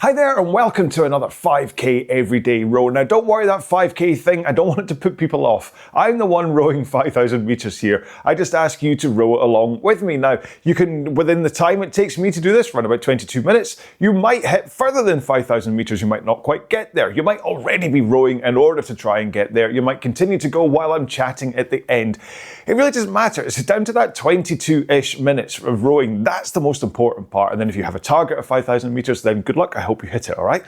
Hi there and welcome to another 5k everyday row. Now don't worry, that 5k thing, I don't want it to put people off. I'm the one rowing 5,000 meters here. I just ask you to row along with me. Now you can, within the time it takes me to do this, around about 22 minutes, you might hit further than 5,000 meters, you might not quite get there. You might already be rowing in order to try and get there. You might continue to go while I'm chatting at the end. It really doesn't matter. It's down to that 22-ish minutes of rowing. That's the most important part. And then if you have a target of 5,000 meters, then good luck. I hope you hit it, all right?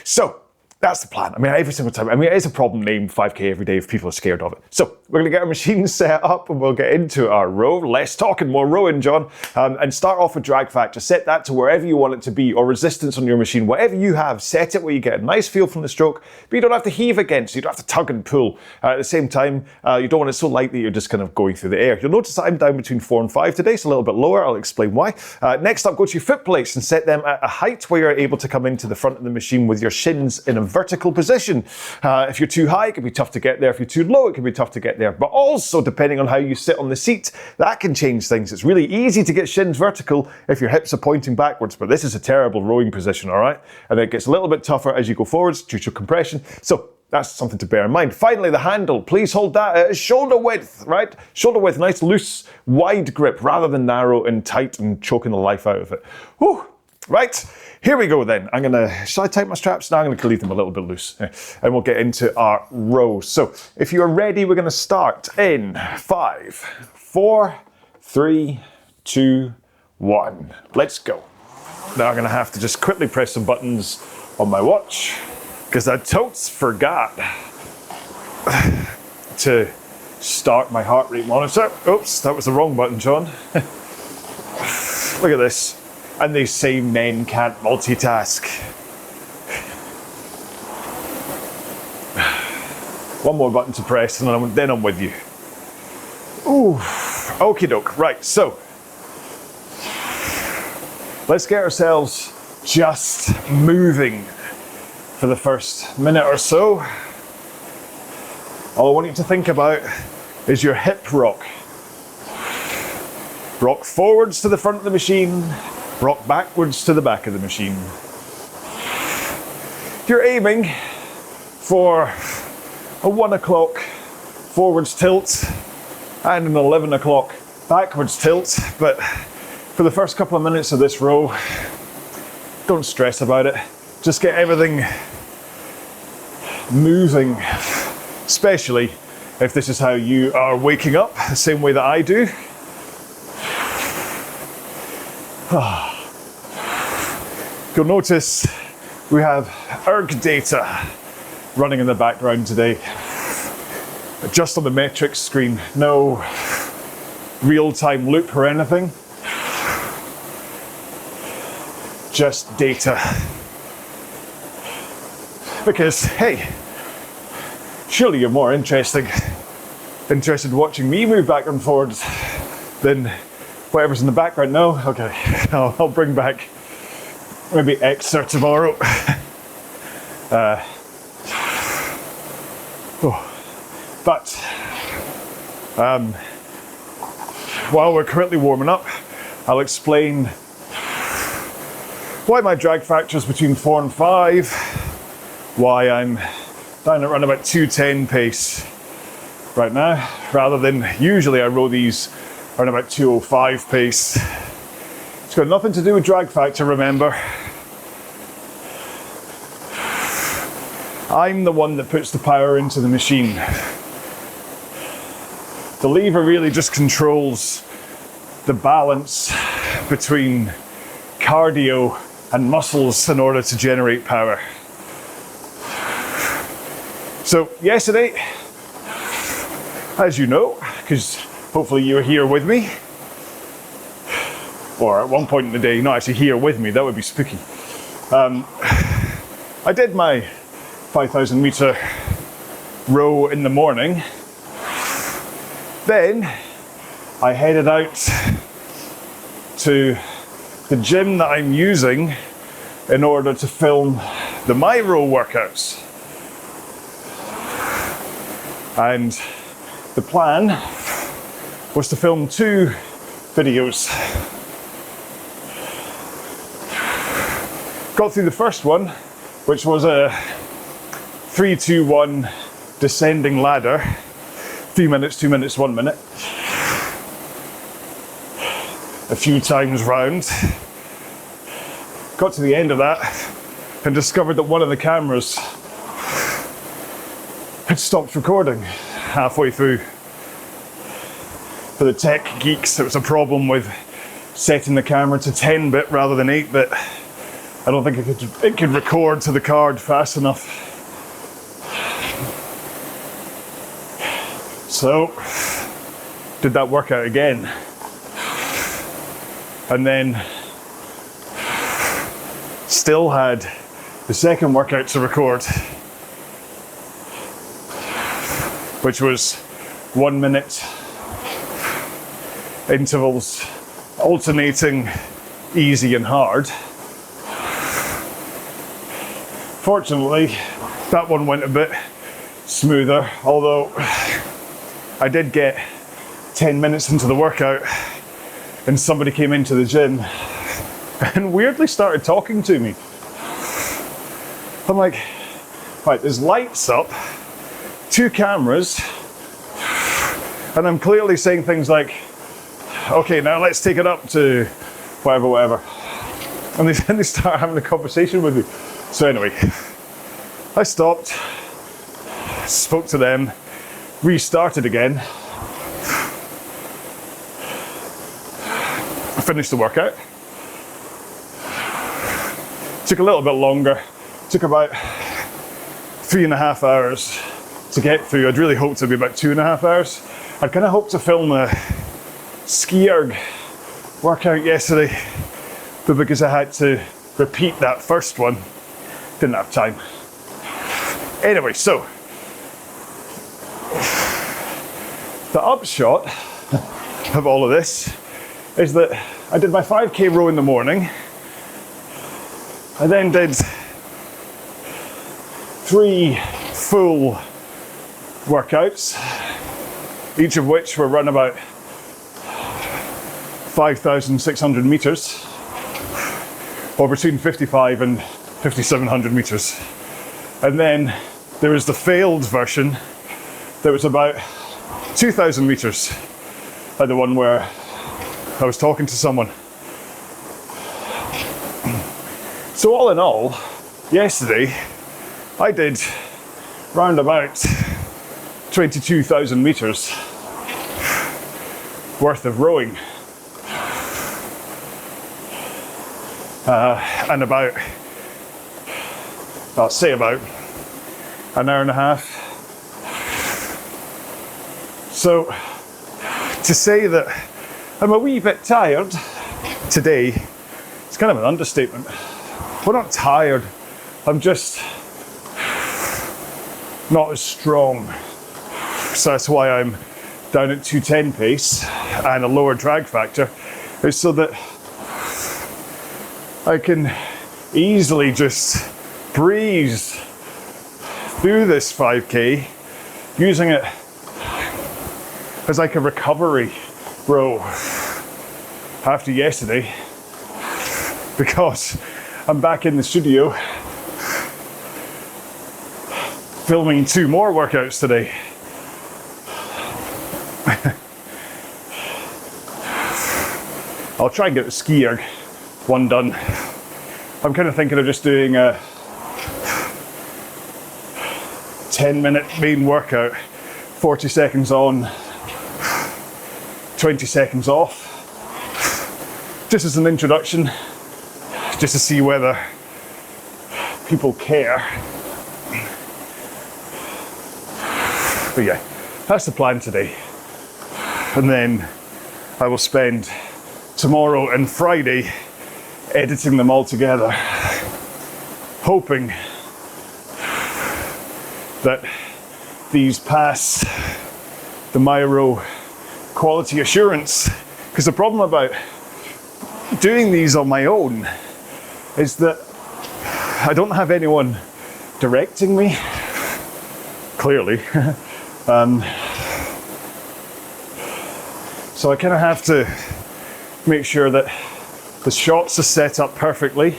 So that's the plan. I mean, every single time. I mean, it is a problem named 5k every day if people are scared of it. So we're going to get our machine set up and we'll get into our row. Less talking, more rowing, John. And start off with drag factor. Set that to wherever you want it to be, or resistance on your machine. Whatever you have, set it where you get a nice feel from the stroke, but you don't have to heave against it. You don't have to tug and pull. At the same time, you don't want it so light that you're just kind of going through the air. You'll notice that I'm down between 4 and 5 today, so a little bit lower. I'll explain why. Next up, go to your foot plates and set them at a height where you're able to come into the front of the machine with your shins in a vertical position. If you're too high, it can be tough to get there. If you're too low, it can be tough to get there. But also, depending on how you sit on the seat, that can change things. It's really easy to get shins vertical if your hips are pointing backwards, but this is a terrible rowing position, all right? And it gets a little bit tougher as you go forwards due to compression. So that's something to bear in mind. Finally, the handle. Please hold that at shoulder width, right? Shoulder width, nice, loose, wide grip, rather than narrow and tight and choking the life out of it. Whew. Right, here we go then. Shall I tighten my straps? No, I'm going to leave them a little bit loose. And we'll get into our row. So if you're ready, we're going to start in 5, 4, 3, 2, 1. Let's go. Now I'm going to have to just quickly press some buttons on my watch because I totes forgot to start my heart rate monitor. Oops, that was the wrong button, John. Look at this. And they say men can't multitask. One more button to press and then I'm with you. Ooh, okie doke. Right, so let's get ourselves just moving for the first minute or so. All I want you to think about is your hip rock. Rock forwards to the front of the machine. Rock backwards to the back of the machine. If you're aiming for a 1 o'clock forwards tilt and an 11 o'clock backwards tilt, but for the first couple of minutes of this row, don't stress about it. Just get everything moving, especially if this is how you are waking up, the same way that I do. You'll notice we have ErgData running in the background today. Just on the metrics screen, no real-time loop or anything. Just data. Because, hey, surely you're more interested in watching me move back and forwards than whatever's in the background. No? Okay, I'll bring back maybe Xer tomorrow. But while we're currently warming up, I'll explain why my drag factor is between 4 and 5, why I'm down at around about 210 pace right now, rather than usually I row these around about 205 pace. It's got nothing to do with drag factor, remember. I'm the one that puts the power into the machine. The lever really just controls the balance between cardio and muscles in order to generate power. So yesterday, as you know, because hopefully you were here with me, or at one point in the day, not actually here with me, that would be spooky. I did my 5,000 meter row in the morning. Then I headed out to the gym that I'm using in order to film the my row workouts. And the plan was to film 2 videos. got through the first one, which was a 3-2-1 descending ladder. 3 minutes, 2 minutes, 1 minute. A few times round. Got to the end of that and discovered that one of the cameras had stopped recording halfway through. For the tech geeks, there was a problem with setting the camera to 10-bit rather than 8-bit. I don't think it could record to the card fast enough. So, did that workout again. And then still had the second workout to record, which was 1 minute intervals, alternating easy and hard. Fortunately, that one went a bit smoother, although I did get 10 minutes into the workout and somebody came into the gym and weirdly started talking to me. I'm like, right, there's lights up, 2 cameras, and I'm clearly saying things like, okay, now let's take it up to whatever, whatever. And they start having a conversation with me. So anyway, I stopped, spoke to them, restarted again, finished the workout. Took a little bit longer, took about 3.5 hours to get through. I'd really hoped it'd be about 2.5 hours. I'd kind of hoped to film a ski erg workout yesterday, but because I had to repeat that first one, didn't have time. Anyway, so the upshot of all of this is that I did my 5k row in the morning. I then did 3 full workouts, each of which were run about 5,600 meters, or between 55 and 5,700 meters. And then there was the failed version that was about 2,000 meters, like the one where I was talking to someone. So all in all, yesterday I did round about 22,000 meters worth of rowing. And about, I'll say about an hour and a half. So to say that I'm a wee bit tired today, it's kind of an understatement. Well, not tired, I'm just not as strong. So that's why I'm down at 210 pace and a lower drag factor, is so that I can easily just breeze through this 5k using it as like a recovery row after yesterday, because I'm back in the studio filming 2 more workouts today. I'll try and get the ski erg one done. I'm kind of thinking of just doing a 10-minute main workout, 40 seconds on, 20 seconds off, just as an introduction, just to see whether people care. But yeah, that's the plan today. And then I will spend tomorrow and Friday editing them all together, hoping that these pass the Myro quality assurance. Because the problem about doing these on my own is that I don't have anyone directing me, clearly. So I kind of have to make sure that the shots are set up perfectly,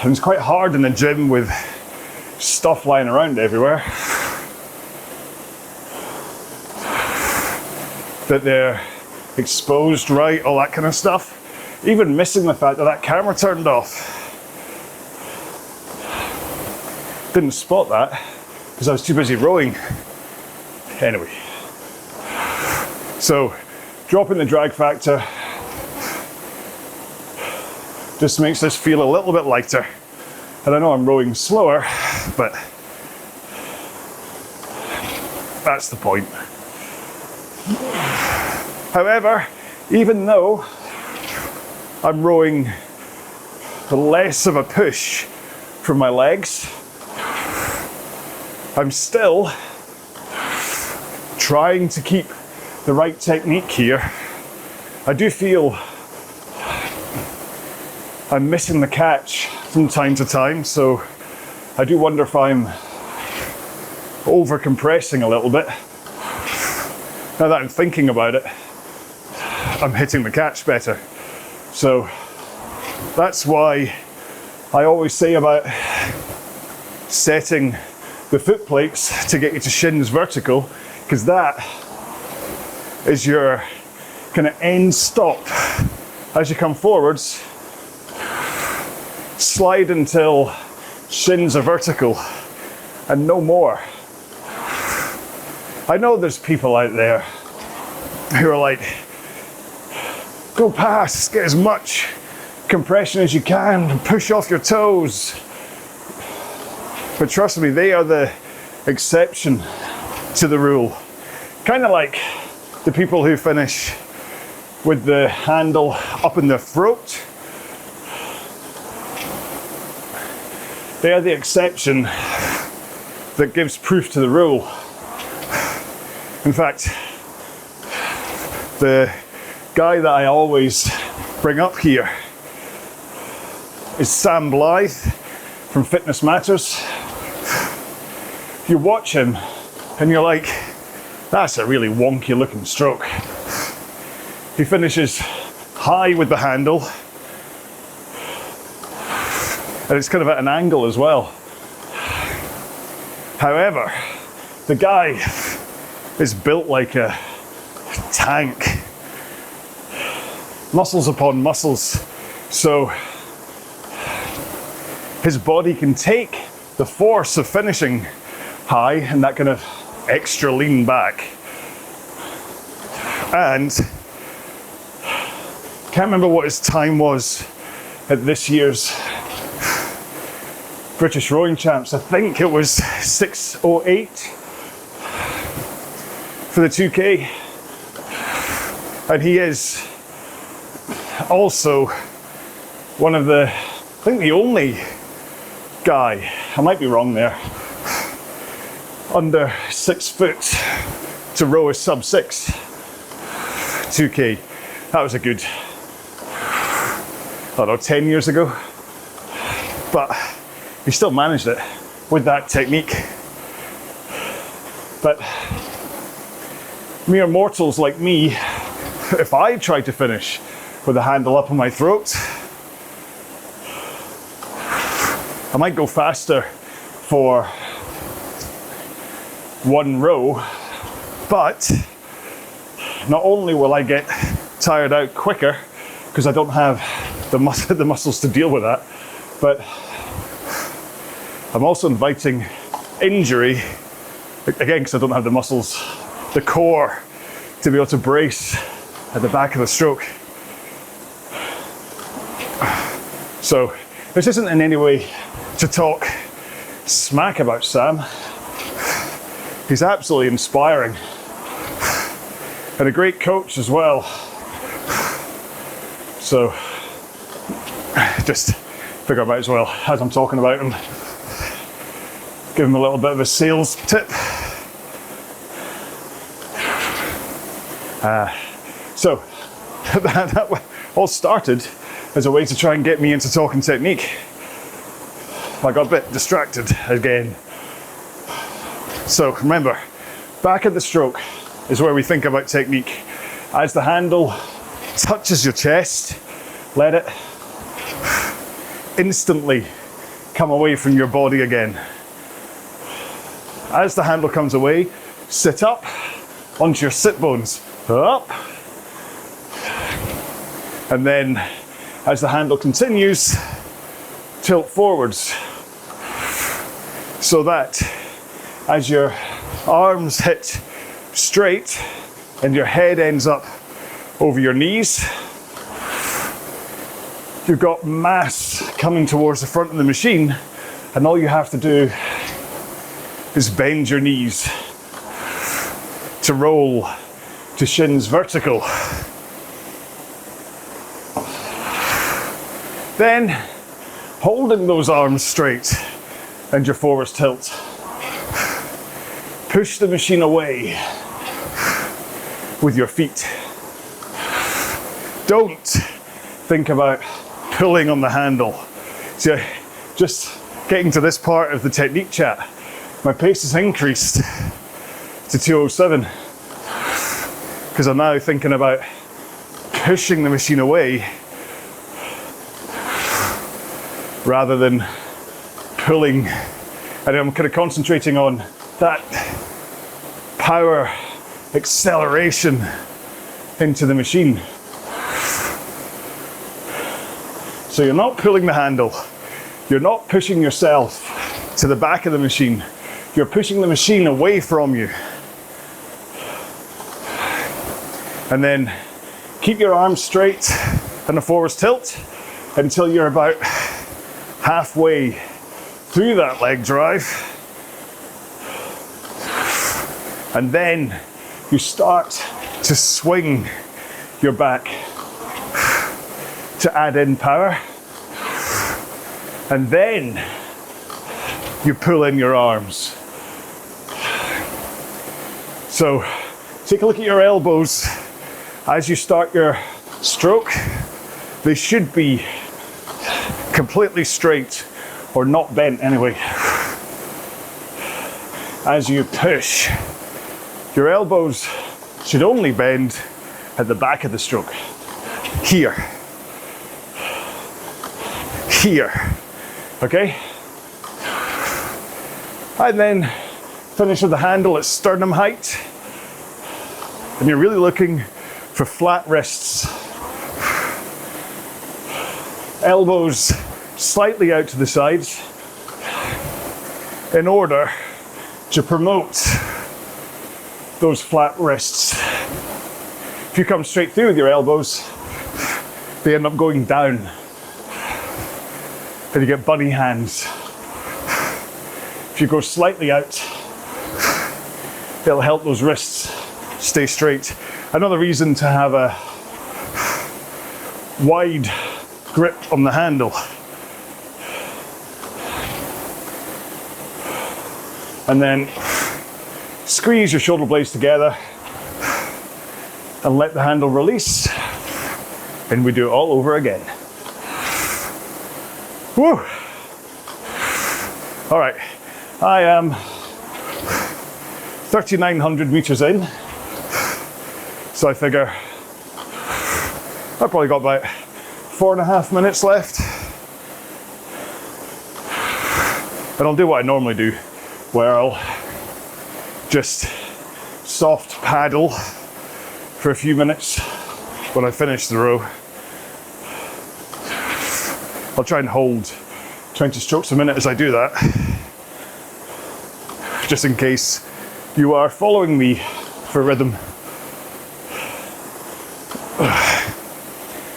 And it's quite hard in the gym with stuff lying around everywhere that they're exposed, right, all that kind of stuff. Even missing the fact that that camera turned off. Didn't spot that because I was too busy rowing. Anyway, so dropping the drag factor just makes this feel a little bit lighter. And I know I'm rowing slower, but that's the point. However, even though I'm rowing less of a push from my legs, I'm still trying to keep the right technique here. I do feel I'm missing the catch from time to time, so I do wonder if I'm over compressing a little bit. Now that I'm thinking about it, I'm hitting the catch better. So that's why I always say about setting the foot plates to get you to shins vertical, because that is your kind of end stop. As you come forwards, slide until shins are vertical and no more. I know there's people out there who are like, go past, get as much compression as you can and push off your toes. But trust me, they are the exception to the rule. Kind of like the people who finish with the handle up in their throat. They are the exception that gives proof to the rule. In fact, the guy that I always bring up here is Sam Blythe from Fitness Matters. You watch him and you're like, that's a really wonky looking stroke. He finishes high with the handle, and it's kind of at an angle as well. However, the guy is built like a tank. Muscles upon muscles. So his body can take the force of finishing high and that kind of extra lean back. And can't remember what his time was at this year's British Rowing Champs. I think it was 6:08 for the 2K. And he is also one of the, I think the only guy, I might be wrong there, under 6 foot to row a sub 6 2K. That was a good, I don't know, 10 years ago. But he still managed it with that technique. But mere mortals like me, if I tried to finish with a handle up on my throat, I might go faster for one row, but not only will I get tired out quicker because I don't have the muscles to deal with that, but I'm also inviting injury, again, because I don't have the muscles, the core, to be able to brace at the back of the stroke. So this isn't in any way to talk smack about Sam. He's absolutely inspiring and a great coach as well. So just figure I might as well, as I'm talking about him, give him a little bit of a sales tip. So that all started as a way to try and get me into talking technique. I got a bit distracted again. So remember, back at the stroke is where we think about technique. As the handle touches your chest, let it instantly come away from your body again. As the handle comes away, sit up onto your sit bones. Up. And then as the handle continues, tilt forwards. So that as your arms hit straight and your head ends up over your knees, you've got mass coming towards the front of the machine, and all you have to do is bend your knees to roll to shins vertical. Then, holding those arms straight and your forwards tilt, push the machine away with your feet. Don't think about pulling on the handle. So, just getting to this part of the technique chat, my pace has increased to 207 because I'm now thinking about pushing the machine away rather than pulling, and I'm kind of concentrating on that power acceleration into the machine. So you're not pulling the handle, you're not pushing yourself to the back of the machine, you're pushing the machine away from you. And then keep your arms straight and a forwards tilt until you're about halfway through that leg drive. And then you start to swing your back to add in power. And then you pull in your arms. So take a look at your elbows as you start your stroke. They should be completely straight or not bent anyway. As you push, your elbows should only bend at the back of the stroke. Here. Here. Okay? And then finish with the handle at sternum height. And you're really looking for flat wrists. Elbows slightly out to the sides in order to promote those flat wrists. If you come straight through with your elbows, they end up going down and you get bunny hands. If you go slightly out, it'll help those wrists stay straight. Another reason to have a wide grip on the handle. And then squeeze your shoulder blades together and let the handle release, and we do it all over again. Woo! All right, I am 3,900 meters in, so I figure I've probably got about 4.5 minutes left, and I'll do what I normally do, where I'll just soft paddle for a few minutes when I finish the row. I'll try and hold 20 strokes a minute as I do that, just in case you are following me for rhythm.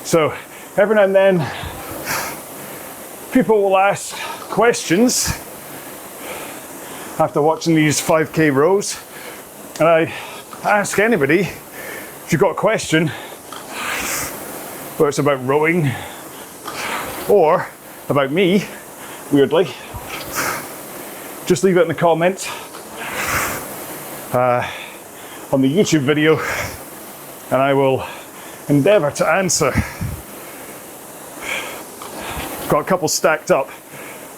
So every now and then people will ask questions after watching these 5K rows, and I ask anybody, if you've got a question, whether it's about rowing or about me, weirdly, just leave it in the comment on the YouTube video, and I will endeavour to answer. Got a couple stacked up.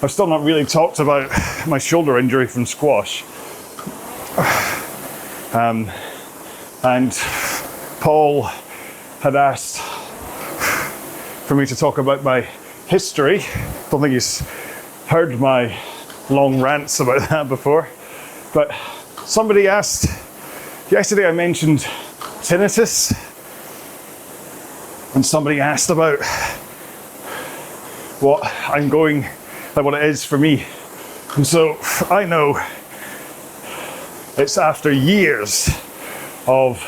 I've still not really talked about my shoulder injury from squash. And Paul had asked for me to talk about my history. Don't think he's heard my long rants about that before, but somebody asked, yesterday I mentioned tinnitus, and somebody asked about what it is for me. And so I know it's after years of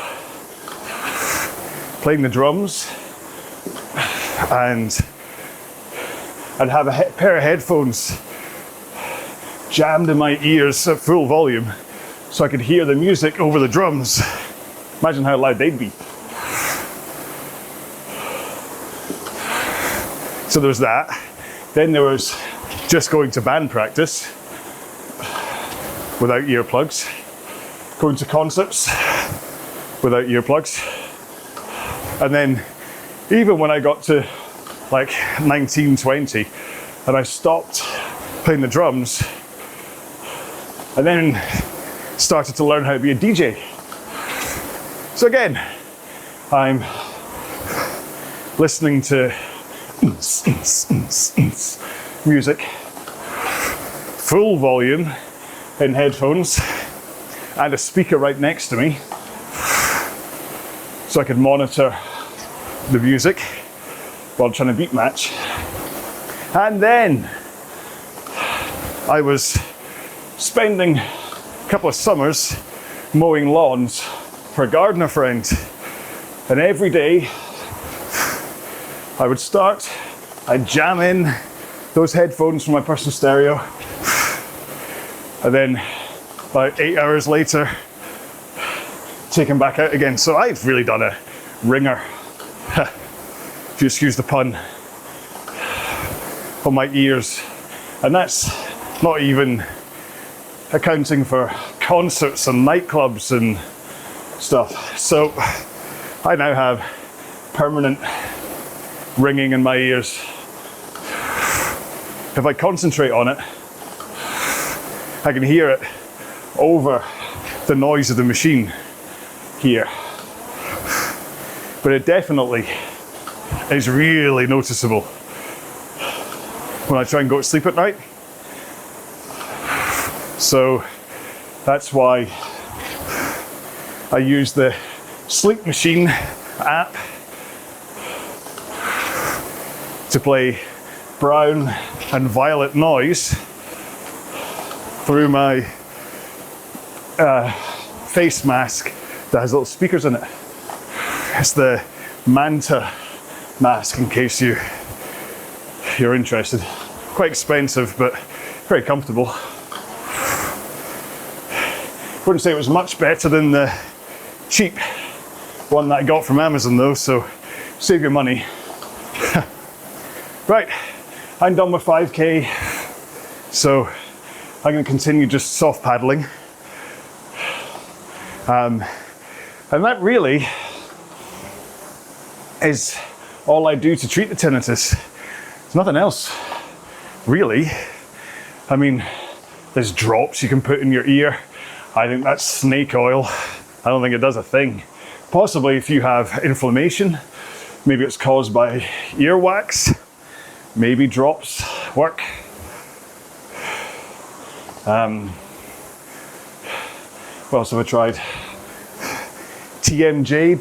playing the drums, and I'd have a pair of headphones jammed in my ears at full volume so I could hear the music over the drums. Imagine how loud they'd be. So there was that. Then there was just going to band practice without earplugs, going to concerts without earplugs, and then even when I got to like 19, 20, and I stopped playing the drums, and then started to learn how to be a DJ. So again, I'm listening to music, full volume in headphones, and a speaker right next to me, so I could monitor the music while trying to beat match. And then I was spending a couple of summers mowing lawns for a gardener friend, and every day I would start, I'd jam in those headphones from my personal stereo, and then about 8 hours later take them back out again. So I've really done a ringer, if you excuse the pun, on my ears, and that's not even accounting for concerts and nightclubs and stuff. So I now have permanent ringing in my ears. If I concentrate on it, I can hear it over the noise of the machine here. But it definitely is really noticeable when I try and go to sleep at night. So that's why I use the Sleep Machine app to play brown and violet noise through my face mask that has little speakers in it. It's the Manta mask, in case you're interested. Quite expensive, but very comfortable. Wouldn't say it was much better than the cheap one that I got from Amazon though, so save your money. Right, I'm done with 5K, so I'm going to continue just soft paddling. And that really is all I do to treat the tinnitus. There's nothing else, really. I mean, there's drops you can put in your ear. I think that's snake oil. I don't think it does a thing. Possibly if you have inflammation, maybe it's caused by earwax, maybe drops work. What else have I tried? TMJ,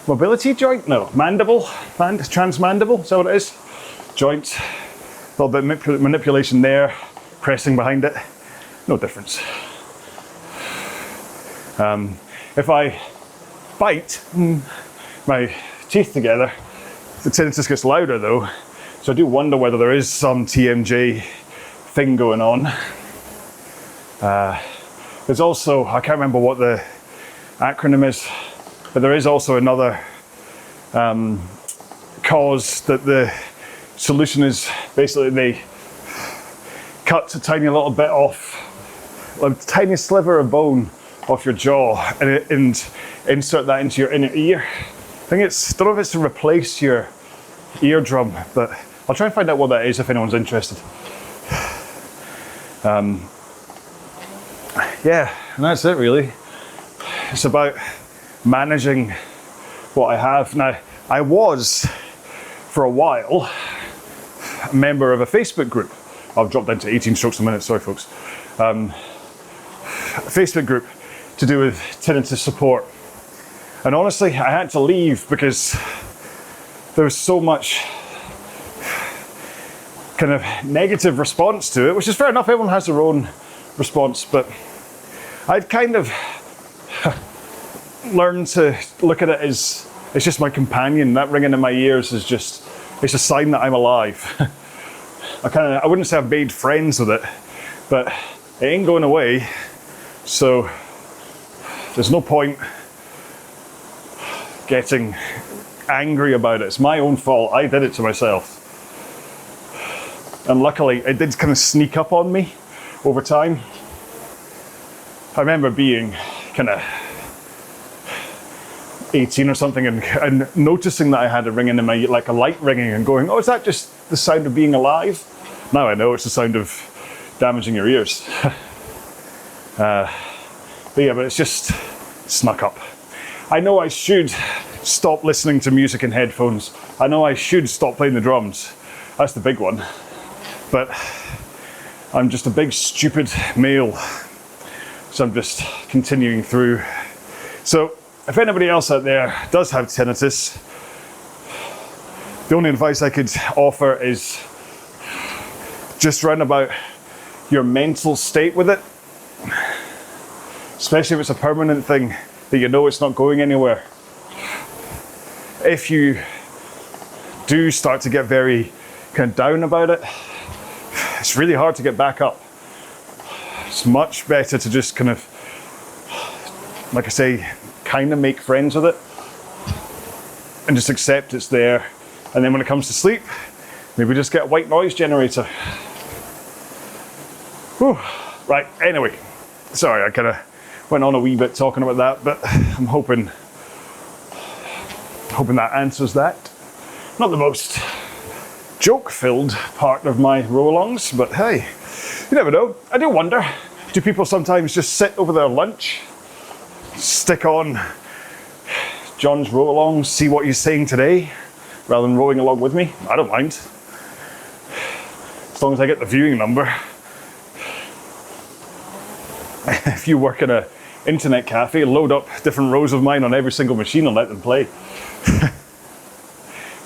mobility joint? No, mandible, transmandible, is that what it is? Joint, a little bit of manipulation there, pressing behind it, no difference. If I bite my teeth together, the tinnitus gets louder though, so I do wonder whether there is some TMJ thing going on. There's also, I can't remember what the acronym is, but there is also another cause that the solution is basically they cut a tiny little bit off, a tiny sliver of bone off your jaw and insert that into your inner ear. I don't know if it's to replace your eardrum, but I'll try and find out what that is if anyone's interested. Yeah, and that's it really. It's about managing what I have. Now, I was, for a while, a member of a Facebook group. I've dropped down to 18 strokes a minute, sorry folks. A Facebook group to do with tinnitus support. And honestly, I had to leave because there was so much kind of negative response to it, which is fair enough, everyone has their own response, but I've kind of learned to look at it as it's just my companion. That ringing in my ears is just, it's a sign that I'm alive. I wouldn't say I've made friends with it, but it ain't going away, so there's no point getting angry about it. It's my own fault. I did it to myself. And luckily, it did kind of sneak up on me over time. I remember being kind of 18 or something and noticing that I had a ringing in my, like a light ringing, and going, oh, is that just the sound of being alive? Now I know it's the sound of damaging your ears. But it's just snuck up. I know I should stop listening to music in headphones. I know I should stop playing the drums. That's the big one. But I'm just a big stupid male. So I'm just continuing through. So if anybody else out there does have tinnitus, the only advice I could offer is just round about your mental state with it. Especially if it's a permanent thing that you know it's not going anywhere. If you do start to get very kind of down about it, it's really hard to get back up. It's much better to just kind of, like I say, kind of make friends with it and just accept it's there. And then when it comes to sleep, maybe just get a white noise generator. Whew. Right, anyway, sorry, I kind of went on a wee bit talking about that, but I'm hoping that answers that. Not the most joke-filled part of my RowAlongs, but hey, you never know. I do wonder, do people sometimes just sit over their lunch, stick on John's RowAlong, see what he's saying today, rather than rowing along with me? I don't mind. As long as I get the viewing number. If you work in an internet cafe, load up different rows of mine on every single machine and let them play.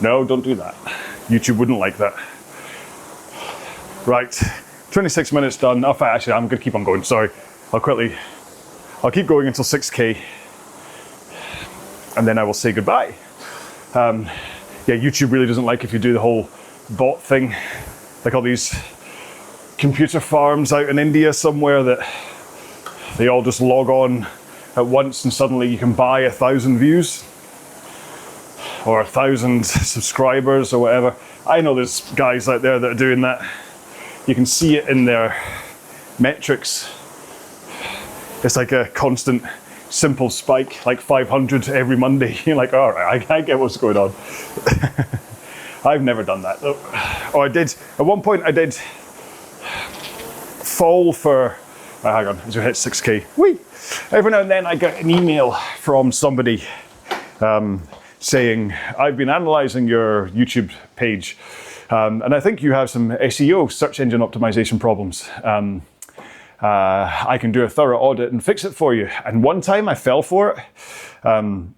No, don't do that. YouTube wouldn't like that. Right, 26 minutes done. Oh, actually, I'm gonna keep on going, sorry. I'll keep going until 6K, and then I will say goodbye. Yeah, YouTube really doesn't like if you do the whole bot thing, like all these computer farms out in India somewhere that they all just log on at once and suddenly you can buy 1,000 views or 1,000 subscribers or whatever. I know there's guys out there that are doing that. You can see it in their metrics. It's like a constant, simple spike, like 500 every Monday. You're like, all right, I get what's going on. I've never done that though. Oh, I did, at one point I did fall for, hang on, as we hit 6K. Whee! Every now and then I get an email from somebody saying, I've been analyzing your YouTube page and I think you have some SEO, search engine optimization problems. I can do a thorough audit and fix it for you. And one time I fell for it and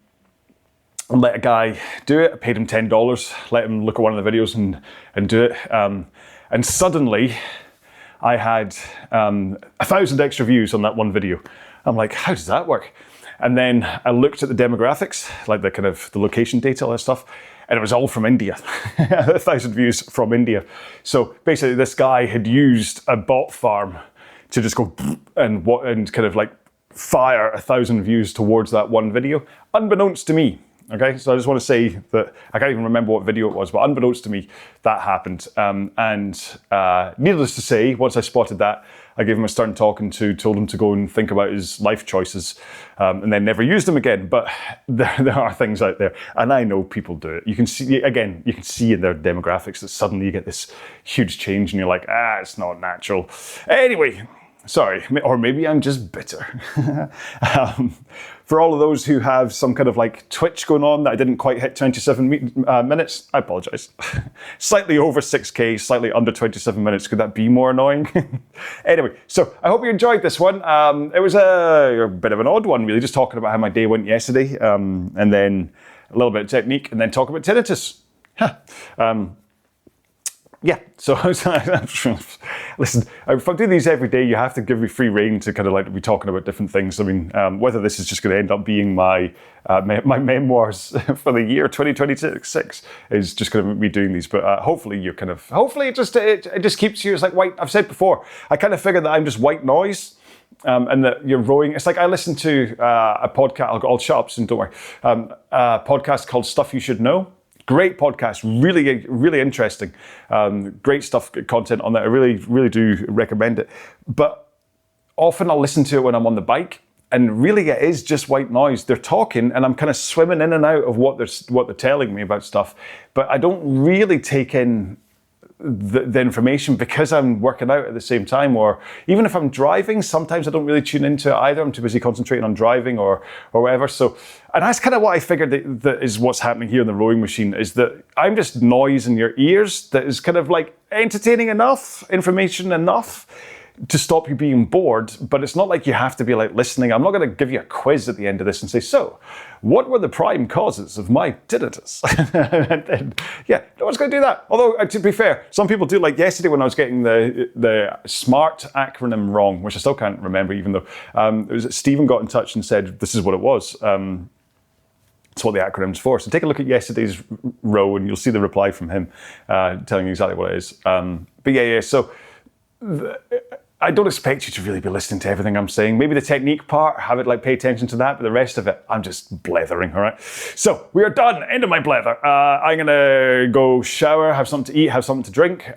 let a guy do it. I paid him $10, let him look at one of the videos and do it. And suddenly I had 1,000 extra views on that one video. I'm like, how does that work? And then I looked at the demographics, like the kind of the location data, all that stuff, and it was all from India. 1,000 views from India. So basically this guy had used a bot farm to just go and kind of like fire 1,000 views towards that one video, unbeknownst to me. Okay, so I just want to say that I can't even remember what video it was, but unbeknownst to me, that happened. Needless to say, once I spotted that, I gave him a stern talking to, told him to go and think about his life choices, and then never used them again. But there are things out there, and I know people do it. You can see, again, you can see in their demographics that suddenly you get this huge change, and you're like, it's not natural. Anyway, Sorry, or maybe I'm just bitter. For all of those who have some kind of like twitch going on that I didn't quite hit 27 minutes, I apologize. Slightly over 6K, slightly under 27 minutes. Could that be more annoying? Anyway, so I hope you enjoyed this one. It was a bit of an odd one, really, just talking about how my day went yesterday, and then a little bit of technique, and then talk about tinnitus. Yeah, so listen, if I do these every day, you have to give me free rein to kind of like be talking about different things. I mean, whether this is just going to end up being my memoirs for the year 2026 is just going to be doing these, but hopefully you're kind of, hopefully it just keeps you, it's like white, I've said before, I kind of figured that I'm just white noise. And that you're rowing. It's like I listened to a podcast, I'll shut up soon, don't worry, a podcast called Stuff You Should Know. Great podcast, really, really interesting. Great stuff, content on that. I really, really do recommend it. But often I'll listen to it when I'm on the bike, and really it is just white noise. They're talking, and I'm kind of swimming in and out of what they're telling me about stuff. But I don't really take in the information because I'm working out at the same time, or even if I'm driving, sometimes I don't really tune into it either. I'm too busy concentrating on driving or whatever. So, and that's kind of what I figured that is what's happening here in the rowing machine, is that I'm just noise in your ears that is kind of like entertaining enough, information enough to stop you being bored, but it's not like you have to be like listening. I'm not going to give you a quiz at the end of this and say, so, what were the prime causes of my tinnitus? And then, yeah, no one's going to do that. Although, to be fair, some people do. Like yesterday when I was getting the SMART acronym wrong, which I still can't remember, even though it was Stephen got in touch and said, this is what it was. It's what the acronym's for. So take a look at yesterday's row and you'll see the reply from him telling you exactly what it is. But yeah, so I don't expect you to really be listening to everything I'm saying. Maybe the technique part, have it like pay attention to that, but the rest of it, I'm just blethering, all right? So we are done, end of my blether. I'm gonna go shower, have something to eat, have something to drink.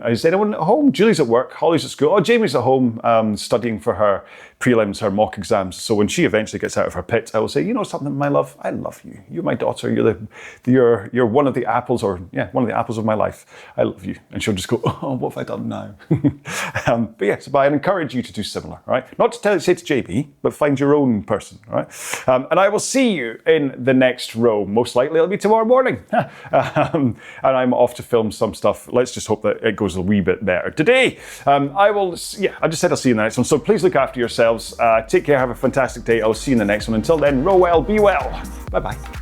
Is anyone at home? Julie's at work, Holly's at school. Oh, Jamie's at home studying for her prelims, her mock exams. So when she eventually gets out of her pit, I will say, you know something, my love, I love you. You're my daughter, you're one of the apples, or yeah, one of the apples of my life. I love you. And she'll just go, oh, what have I done now? But yeah, so I encourage you to do similar, all right? Not to say to JB, but find your own person, all right? And I will see you in the next row. Most likely it'll be tomorrow morning. And I'm off to film some stuff. Let's just hope that it goes a wee bit better today. I just said I'll see you in the next one. So please look after yourselves. Take care, have a fantastic day. I'll see you in the next one. Until then, row well, be well. Bye-bye.